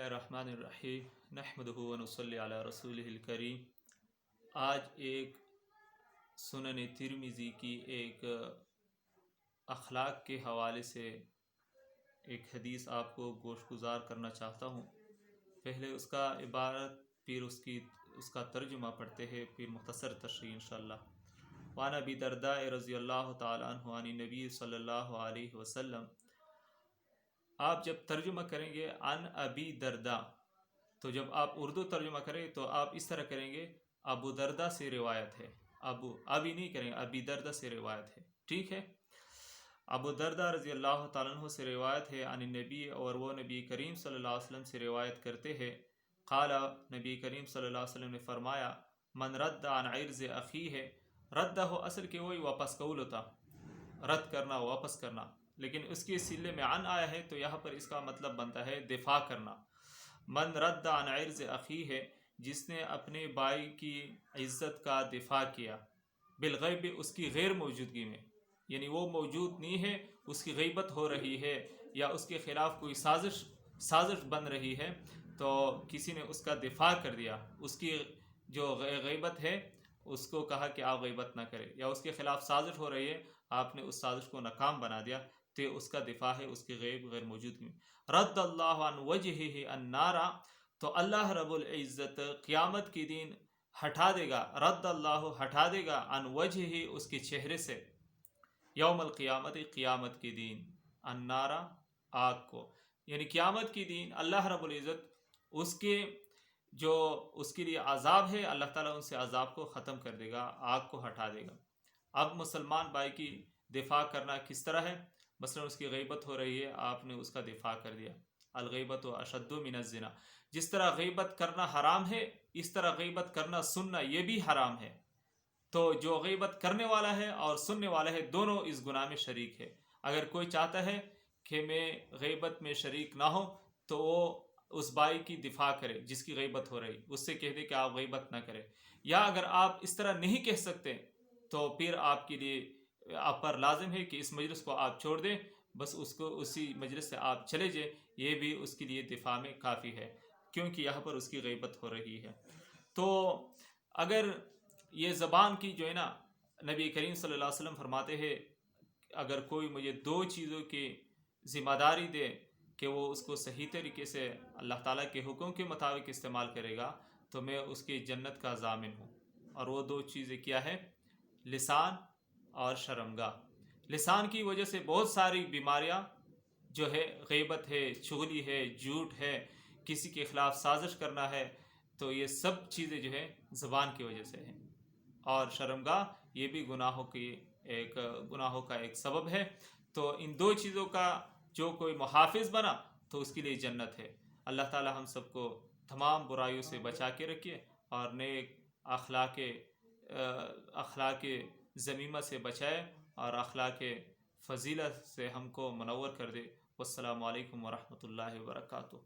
बिस्मिल्लाहिर्रहमानिर्रहीम नहमदुहु व नुसल्ली अला रसूलिहिल करीम। आज एक सुनन तिरमिज़ी की एक अखलाक के हवाले से एक हदीस आपको गोशगुजार करना चाहता हूँ। पहले उसका इबारत फिर उसका तर्जुमा पढ़ते हैं, फिर मुख्तसर तशरीह इंशाअल्लाह। वान अबी दर्दा रज़ियल्लाहु ताला अन्हु अन नबी सल्लल्लाहु अलैहि वसल्लम। आप जब तर्जुमा करेंगे अन अबी दर्दा, तो जब आप उर्दू तर्जुमा करें तो आप इस तरह करेंगे, अबू दर्दा से रिवायत है। अभी नहीं करेंगे, अबी दर्दा से रिवायत है, ठीक है। अबू दर्दा रज़ी अल्लाह ताला अन्हु से रिवायत है अन नबी, और वो नबी करीम सल्लल्लाहु अलैहि वसल्लम से रिवायत करते हैं। क़ाला, नबी करीम सल्लल्लाहु अलैहि वसल्लम ने फरमाया, मन रद्द अन इर्ज़ अख़ी है। रद्द हो असल के वही वापस कौल होता, रद्द करना, वापस करना, लेकिन उसके सिले में अन आया है तो यहाँ पर इसका मतलब बनता है दिफा करना। मन रद्द अन इर्ज़ अख़ी है, जिसने अपने भाई की इज़्ज़त का दिफा किया, बिलग़ैब, उसकी गैर मौजूदगी में, यानी वो मौजूद नहीं है, उसकी गैबत हो रही है या उसके ख़िलाफ़ कोई साजिश बन रही है, तो किसी ने उसका दिफा कर दिया, उसकी जो गैबत है उसको कहा कि आप गैबत ना करें, या उसके ख़िलाफ़ साजिश हो रही है, आपने उस साजिश को नाकाम बना दिया, तो उसका दिफा है उसकी गैर मौजूदगी में। रद्द अल्लाह अन वजहिही अन्नारा, तो अल्लाह रब्बुल इज़्ज़त क़यामत के दिन हटा देगा, रद्द अल्लाह हटा देगा, अन वजहिही, उसके चेहरे से, यौमल क़ियामत, क़ियामत के दिन, अन्नारा, आग को, यानी क़यामत के दिन अल्लाह रब्बुल इज़्ज़त उसके जो उसके लिए अजाब है, अल्लाह ताला उनसे अजाब को ख़त्म कर देगा, आग को हटा देगा। अब मुसलमान भाई की दिफा करना किस तरह है? मसलन उसकी गैबत हो रही है, आपने उसका दिफा कर दिया। अल गैबत व अशद्दु मिनज़ ज़िना, जिस तरह गैबत करना हराम है, इस तरह गैबत करना सुनना ये भी हराम है। तो जो गैबत करने वाला है और सुनने वाला है, दोनों इस गुनाह में शरीक है। अगर कोई चाहता है कि मैं गैबत में शरीक ना हो, तो वो उस भाई की दिफा करे जिसकी गैबत हो रही, उससे कह दे कि आप गैबत ना करें। या अगर आप इस तरह नहीं कह सकते, तो फिर आपके लिए आप पर लाजिम है कि इस मजलिस को आप छोड़ दें, बस उसको उसी मजलिस से आप चले जाएं, ये भी उसके लिए दिफा में काफ़ी है, क्योंकि यहाँ पर उसकी गैबत हो रही है। तो अगर ये ज़बान की जो है ना, नबी करीम सल्लल्लाहु अलैहि वसल्लम फरमाते हैं, अगर कोई मुझे दो चीज़ों की ज़िम्मेदारी दे कि वो उसको सही तरीके से अल्लाह ताला के हुक्म के मुताबिक इस्तेमाल करेगा, तो मैं उसकी जन्नत का ज़ामिन हूँ। और वो दो चीज़ें क्या है? लिसान और शर्मगाह। लिसान की वजह से बहुत सारी बीमारियाँ जो है, गैबत है, चुगली है, झूठ है, किसी के ख़िलाफ़ साजिश करना है, तो ये सब चीज़ें जो है ज़बान की वजह से हैं। और शर्मगाह ये भी गुनाहों का एक सबब है। तो इन दो चीज़ों का जो कोई मुहाफ़िज़ बना, तो उसके लिए जन्नत है। अल्लाह ताला हम सबको तमाम बुराइयों से बचा के रखिए और नेक अखलाक ज़मीमा से बचाए और अखलाक फ़जीलत से हमको मुनव्वर कर दे। वस्सलामु अलैकुम व रहमतुल्लाहि व बरकातुहू।